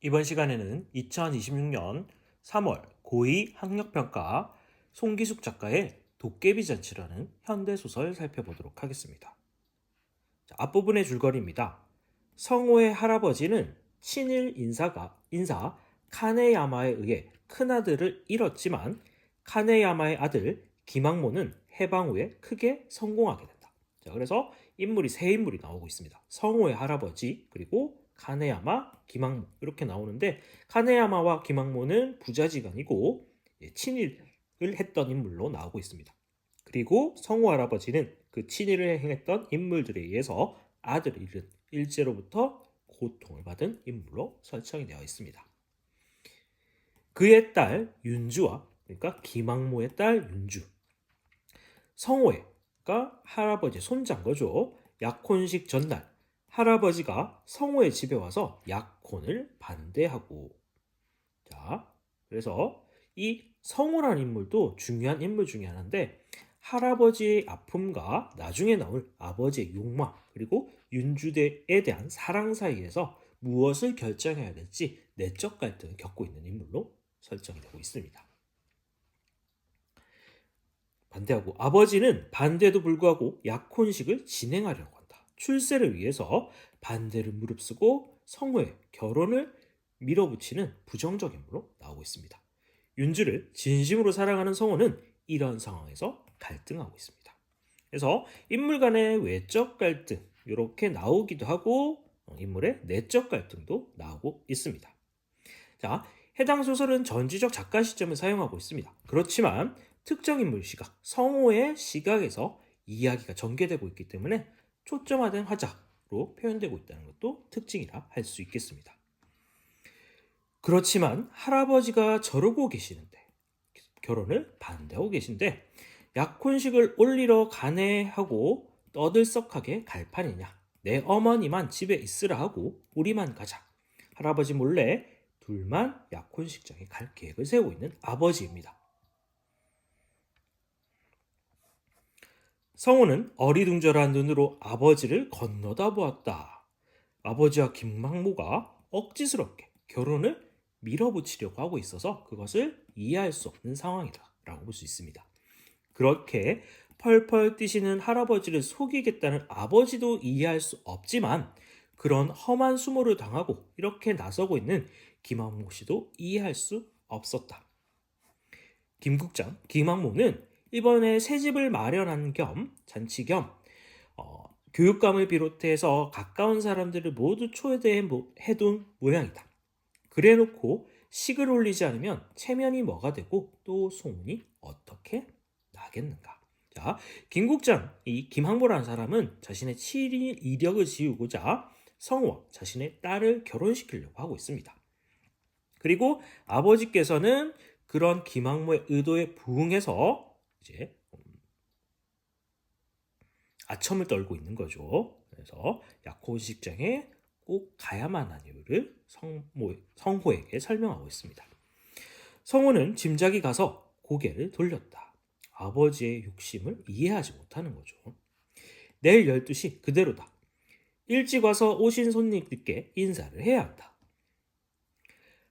이번 시간에는 2026년 3월 고2 학력평가 송기숙 작가의 도깨비 잔치라는 현대소설 살펴보도록 하겠습니다. 자, 앞부분의 줄거리입니다. 성호의 할아버지는 친일 인사 카네야마에 의해 큰아들을 잃었지만 카네야마의 아들 기막모는 해방 후에 크게 성공하게 된다. 자, 그래서 인물이 세 인물이 나오고 있습니다. 성호의 할아버지 그리고 카네야마, 기막모 이렇게 나오는데 카네야마와 기막모는 부자지간이고 친일을 했던 인물로 나오고 있습니다. 그리고 성호 할아버지는 그 친일을 행했던 인물들에 의해서 아들을 잃은 일제로부터 고통을 받은 인물로 설정이 되어 있습니다. 그의 딸 윤주와 그러니까 기막모의 딸 윤주, 성호의 그러니까 할아버지 손자인 거죠. 약혼식 전날 할아버지가 성호의 집에 와서 약혼을 반대하고 자 그래서 이 성호라는 인물도 중요한 인물 중에 하나인데 할아버지의 아픔과 나중에 나올 아버지의 욕망 그리고 윤주대에 대한 사랑 사이에서 무엇을 결정해야 될지 내적 갈등을 겪고 있는 인물로 설정이 되고 있습니다. 반대하고 아버지는 반대에도 불구하고 약혼식을 진행하려고 한다. 출세를 위해서 반대를 무릅쓰고 성호의 결혼을 밀어붙이는 부정적 인물로 나오고 있습니다. 윤주를 진심으로 사랑하는 성호는 이런 상황에서 갈등하고 있습니다. 그래서 인물 간의 외적 갈등 이렇게 나오기도 하고 인물의 내적 갈등도 나오고 있습니다. 자, 해당 소설은 전지적 작가 시점을 사용하고 있습니다. 그렇지만 특정 인물 시각, 성호의 시각에서 이야기가 전개되고 있기 때문에 초점화된 화작으로 표현되고 있다는 것도 특징이라 할 수 있겠습니다. 그렇지만 할아버지가 저러고 계시는데 결혼을 반대하고 계신데 약혼식을 올리러 가네 하고 떠들썩하게 갈 판이냐 내 어머니만 집에 있으라 하고 우리만 가자 할아버지 몰래 둘만 약혼식장에 갈 계획을 세우고 있는 아버지입니다. 성호는 어리둥절한 눈으로 아버지를 건너다 보았다. 아버지와 김막모가 억지스럽게 결혼을 밀어붙이려고 하고 있어서 그것을 이해할 수 없는 상황이다라고 볼 수 있습니다. 그렇게 펄펄 뛰시는 할아버지를 속이겠다는 아버지도 이해할 수 없지만 그런 험한 수모를 당하고 이렇게 나서고 있는 김학모 씨도 이해할 수 없었다. 김국장 김학모는 이번에 새 집을 마련한 겸 잔치 겸 교육감을 비롯해서 가까운 사람들을 모두 초대해둔 모양이다. 그래놓고 식을 올리지 않으면 체면이 뭐가 되고 또 소문이 어떻게 나겠는가. 자, 김국장, 이 김학모라는 사람은 자신의 친일 이력을 지우고자 성호와 자신의 딸을 결혼시키려고 하고 있습니다. 그리고 아버지께서는 그런 김학모의 의도에 부응해서 이제 아첨을 떨고 있는 거죠. 그래서 약혼식장에 꼭 가야만 하는 이유를 성호에게 설명하고 있습니다. 성호는 짐작이 가서 고개를 돌렸다. 아버지의 욕심을 이해하지 못하는 거죠. 내일 12시 그대로다. 일찍 와서 오신 손님들께 인사를 해야 한다.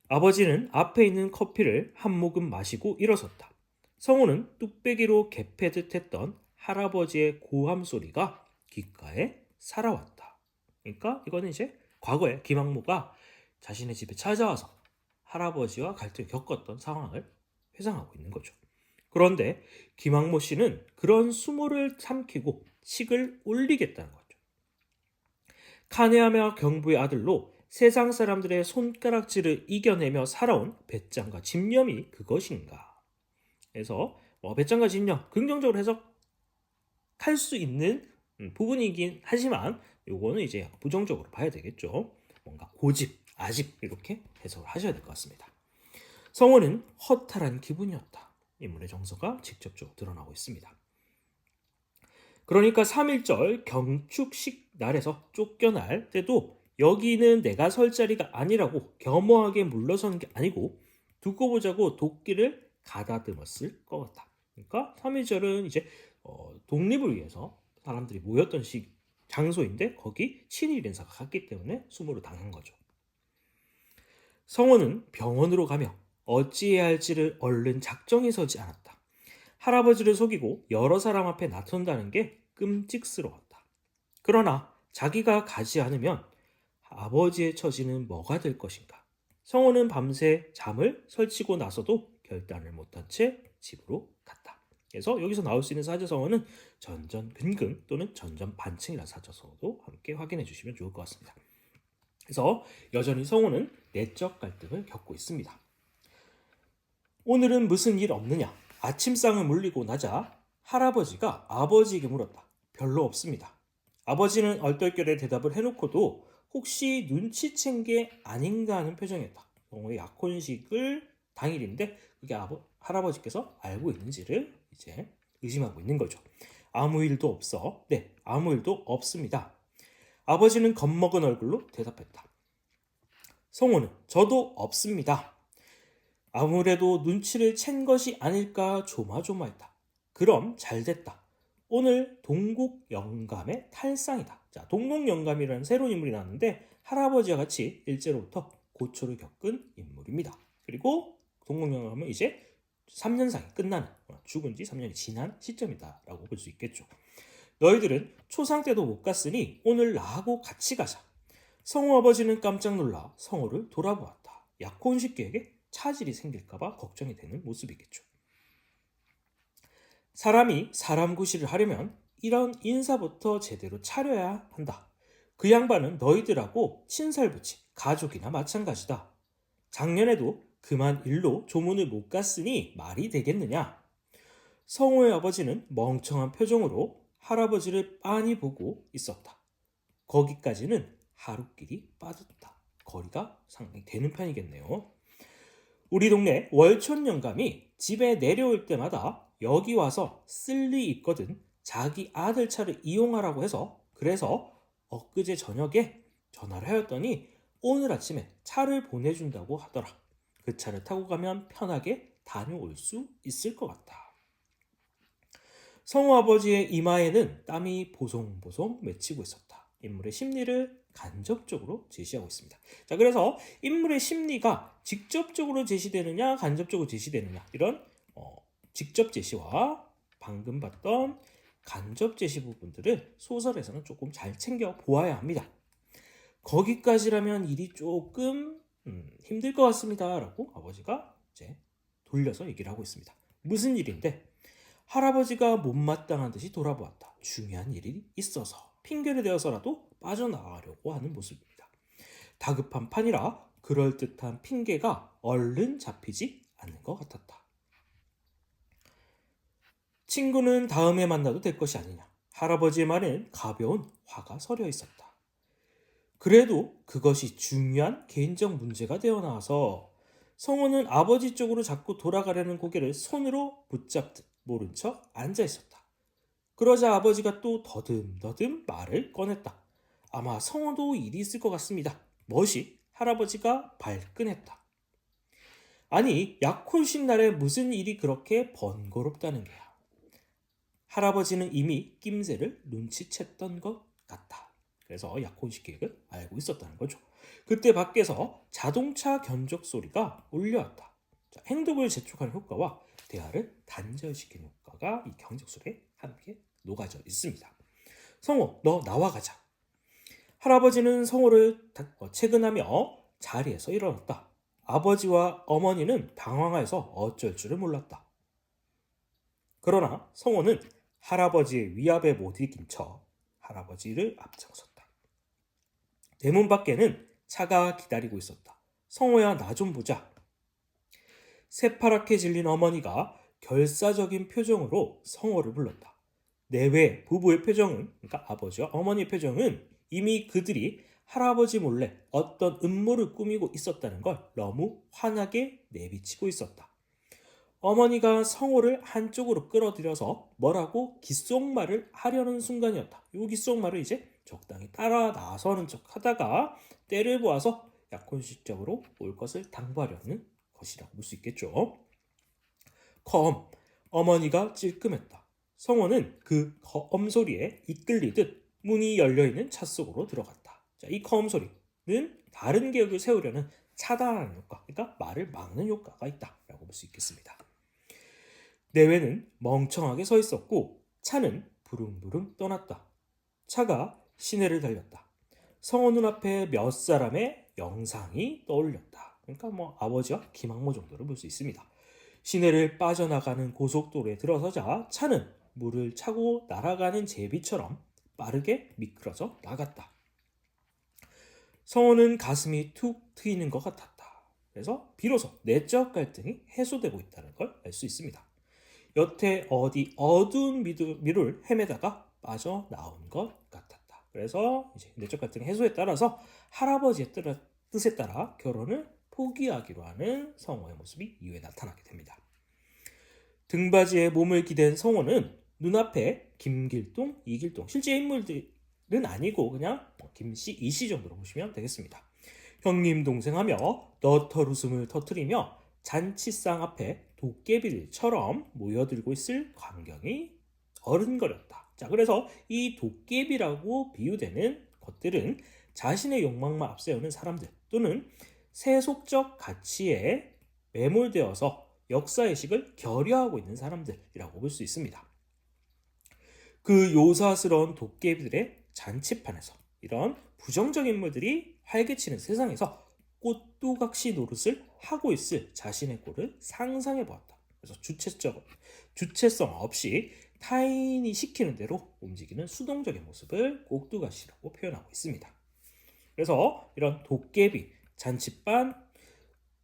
아버지는 앞에 있는 커피를 한 모금 마시고 일어섰다. 성호는 뚝배기로 개패듯 했던 할아버지의 고함 소리가 귓가에 살아왔다. 그러니까 이거는 이제 과거에 김학모가 자신의 집에 찾아와서 할아버지와 갈등을 겪었던 상황을 회상하고 있는 거죠. 그런데 김학모 씨는 그런 수모를 삼키고 식을 올리겠다는 거죠. 카네하며 경부의 아들로 세상 사람들의 손가락질을 이겨내며 살아온 배짱과 집념이 그것인가. 그래서 배짱과 집념 긍정적으로 해석할 수 있는 부분이긴 하지만 요거는 이제 부정적으로 봐야 되겠죠. 뭔가 고집, 아집 이렇게 해석을 하셔야 될 것 같습니다. 성호는 허탈한 기분이었다. 인물의 정서가 직접적으로 드러나고 있습니다. 그러니까 3.1절 경축식 날에서 쫓겨날 때도 여기는 내가 설 자리가 아니라고 겸허하게 물러서는 게 아니고 두고 보자고 도끼를 가다듬었을 것 같다. 그러니까 3.1절은 이제 독립을 위해서 사람들이 모였던 장소인데 거기 친일 인사가 갔기 때문에 수모를 당한 거죠. 성호는 병원으로 가며 어찌해야 할지를 얼른 작정이 서지 않았다. 할아버지를 속이고 여러 사람 앞에 나선다는 게 끔찍스러웠다. 그러나 자기가 가지 않으면 아버지의 처지는 뭐가 될 것인가? 성호는 밤새 잠을 설치고 나서도 결단을 못한 채 집으로 갔다. 그래서 여기서 나올 수 있는 사자성어는 전전긍긍 또는 전전반층이라는 사자성어도 함께 확인해 주시면 좋을 것 같습니다. 그래서 여전히 성호는 내적 갈등을 겪고 있습니다. 오늘은 무슨 일 없느냐? 아침상을 물리고 나자 할아버지가 아버지에게 물었다. 별로 없습니다. 아버지는 얼떨결에 대답을 해놓고도 혹시 눈치챈 게 아닌가 하는 표정이었다. 성호의 약혼식을 당일인데 그게 할아버지께서 알고 있는지를 이제 의심하고 있는 거죠. 아무 일도 없어. 네, 아무 일도 없습니다. 아버지는 겁먹은 얼굴로 대답했다. 성호는 저도 없습니다. 아무래도 눈치를 챈 것이 아닐까 조마조마했다. 그럼 잘됐다. 오늘 동국영감의 탈상이다. 자, 동국영감이라는 새로운 인물이 나왔는데 할아버지와 같이 일제로부터 고초를 겪은 인물입니다. 그리고 동국영감은 이제 3년상이 끝나는, 죽은 지 3년이 지난 시점이다라고 볼 수 있겠죠. 너희들은 초상 때도 못 갔으니 오늘 나하고 같이 가자. 성호 아버지는 깜짝 놀라 성호를 돌아보았다. 약혼식 계획에 차질이 생길까봐 걱정이 되는 모습이겠죠. 사람이 사람 구실을 하려면 이런 인사부터 제대로 차려야 한다. 그 양반은 너희들하고 친살붙이 가족이나 마찬가지다. 작년에도 그만 일로 조문을 못 갔으니 말이 되겠느냐. 성호의 아버지는 멍청한 표정으로 할아버지를 빤히 보고 있었다. 거기까지는 하루길이 빠졌다. 거리가 상당히 되는 편이겠네요. 우리 동네 월촌 영감이 집에 내려올 때마다 여기 와서 쓸 리 있거든 자기 아들 차를 이용하라고 해서 그래서 엊그제 저녁에 전화를 하였더니 오늘 아침에 차를 보내준다고 하더라. 그 차를 타고 가면 편하게 다녀올 수 있을 것 같다. 성호 아버지의 이마에는 땀이 보송보송 맺히고 있었다. 인물의 심리를 간접적으로 제시하고 있습니다. 자, 그래서 인물의 심리가 직접적으로 제시되느냐, 간접적으로 제시되느냐 이런 직접 제시와 방금 봤던 간접 제시 부분들을 소설에서는 조금 잘 챙겨 보아야 합니다. 거기까지라면 일이 조금 힘들 것 같습니다라고 아버지가 이제 돌려서 얘기를 하고 있습니다. 무슨 일인데? 할아버지가 못마땅한 듯이 돌아보았다. 중요한 일이 있어서 핑계를 대어서라도 빠져나가려고 하는 모습입니다. 다급한 판이라 그럴듯한 핑계가 얼른 잡히지 않는 것 같았다. 친구는 다음에 만나도 될 것이 아니냐. 할아버지의 말에는 가벼운 화가 서려 있었다. 그래도 그것이 중요한 개인적 문제가 되어 나와서 성호는 아버지 쪽으로 자꾸 돌아가려는 고개를 손으로 붙잡듯 모른 척 앉아 있었다. 그러자 아버지가 또 더듬더듬 말을 꺼냈다. 아마 성호도 일이 있을 것 같습니다. 멋이 할아버지가 발끈했다. 아니, 약혼식 날에 무슨 일이 그렇게 번거롭다는 게야. 할아버지는 이미 낌새를 눈치챘던 것 같다. 그래서 약혼식 계획을 알고 있었다는 거죠. 그때 밖에서 자동차 견적 소리가 울려왔다. 자, 행동을 재촉하는 효과와 대화를 단절시키는 효과가 이 견적 소리에 함께 녹아져 있습니다. 성호, 너 나와 가자. 할아버지는 성호를 체근하며 자리에서 일어났다. 아버지와 어머니는 당황해서 어쩔 줄을 몰랐다. 그러나 성호는 할아버지의 위압에 못 이긴 척 할아버지를 앞장섰다. 대문 밖에는 차가 기다리고 있었다. 성호야, 나 좀 보자. 새파랗게 질린 어머니가 결사적인 표정으로 성호를 불렀다. 내외 부부의 표정은, 그러니까 아버지와 어머니의 표정은 이미 그들이 할아버지 몰래 어떤 음모를 꾸미고 있었다는 걸 너무 환하게 내비치고 있었다. 어머니가 성호를 한쪽으로 끌어들여서 뭐라고 귓속말을 하려는 순간이었다. 이 귓속말을 이제 적당히 따라 나서는 척 하다가 때를 보아서 약혼식적으로 올 것을 당부하려는 것이라고 볼 수 있겠죠. 컴, 어머니가 찔끔했다. 성호는 그 검 소리에 이끌리듯 문이 열려있는 차 속으로 들어갔다. 자, 이 검 소리는 다른 계획을 세우려는 차단하는 효과, 그러니까 말을 막는 효과가 있다라고 볼 수 있겠습니다. 내외는 멍청하게 서 있었고 차는 부릉부릉 떠났다. 차가 시내를 달렸다. 성호 눈앞에 몇 사람의 영상이 떠올렸다. 그러니까 아버지와 김학모 정도를 볼 수 있습니다. 시내를 빠져나가는 고속도로에 들어서자 차는 물을 차고 날아가는 제비처럼 빠르게 미끄러져 나갔다. 성호는 가슴이 툭 트이는 것 같았다. 그래서 비로소 내적 갈등이 해소되고 있다는 걸 알 수 있습니다. 여태 어디 어두운 미를 헤매다가 빠져나온 것 같았다. 그래서 이제 내적 갈등 해소에 따라서 할아버지의 뜻에 따라 결혼을 포기하기로 하는 성호의 모습이 이후에 나타나게 됩니다. 등받이에 몸을 기댄 성호는 눈앞에 김길동, 이길동, 실제 인물들은 아니고 그냥 김씨, 이씨 정도로 보시면 되겠습니다. 형님 동생하며 너털 웃음을 터뜨리며 잔치상 앞에 도깨비들처럼 모여들고 있을 광경이 어른거렸다. 자, 그래서 이 도깨비라고 비유되는 것들은 자신의 욕망만 앞세우는 사람들 또는 세속적 가치에 매몰되어서 역사의식을 결여하고 있는 사람들이라고 볼 수 있습니다. 그 요사스러운 도깨비들의 잔치판에서 이런 부정적인 인물들이 활개치는 세상에서 꽃두각시 노릇을 하고 있을 자신의 꼴을 상상해 보았다. 그래서 주체성 없이 타인이 시키는 대로 움직이는 수동적인 모습을 꼭두각시라고 표현하고 있습니다. 그래서 이런 도깨비, 잔치반,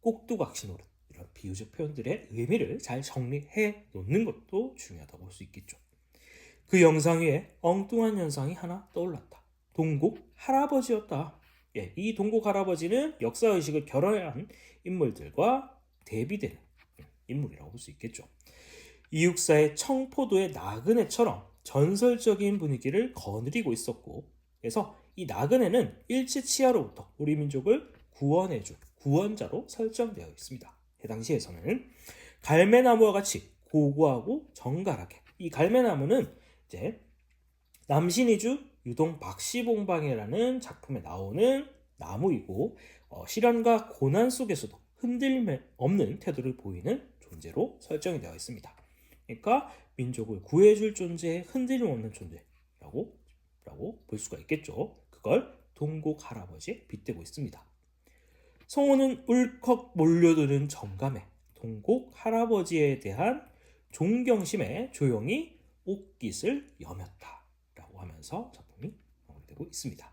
꼭두각시 노릇 이런 비유적 표현들의 의미를 잘 정리해 놓는 것도 중요하다고 볼 수 있겠죠. 그 영상 위에 엉뚱한 현상이 하나 떠올랐다. 동국 할아버지였다. 이 동국 할아버지는 역사의식을 결여한 인물들과 대비되는 인물이라고 볼 수 있겠죠. 이육사의 청포도의 나그네처럼 전설적인 분위기를 거느리고 있었고, 그래서 이 나그네는 일제치하로부터 우리 민족을 구원해줄 구원자로 설정되어 있습니다. 해당시에서는 갈매나무와 같이 고고하고 정갈하게, 이 갈매나무는 이제 남신이주 유동 박시봉방이라는 작품에 나오는 나무이고 시련과 고난 속에서도 흔들림 없는 태도를 보이는 존재로 설정이 되어 있습니다. 그러니까 민족을 구해줄 존재의 흔들림 없는 존재라고 볼 수가 있겠죠. 그걸 동국 할아버지에 빗대고 있습니다. 성호는 울컥 몰려드는 정감에 동국 할아버지에 대한 존경심에 조용히 옷깃을 여몄다라고 하면서 작품이 마무리되고 있습니다.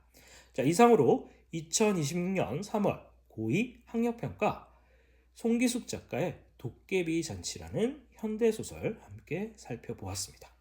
자, 이상으로 2026년 3월 고2 학력평가 송기숙 작가의 도깨비 잔치라는 현대소설 함께 살펴보았습니다.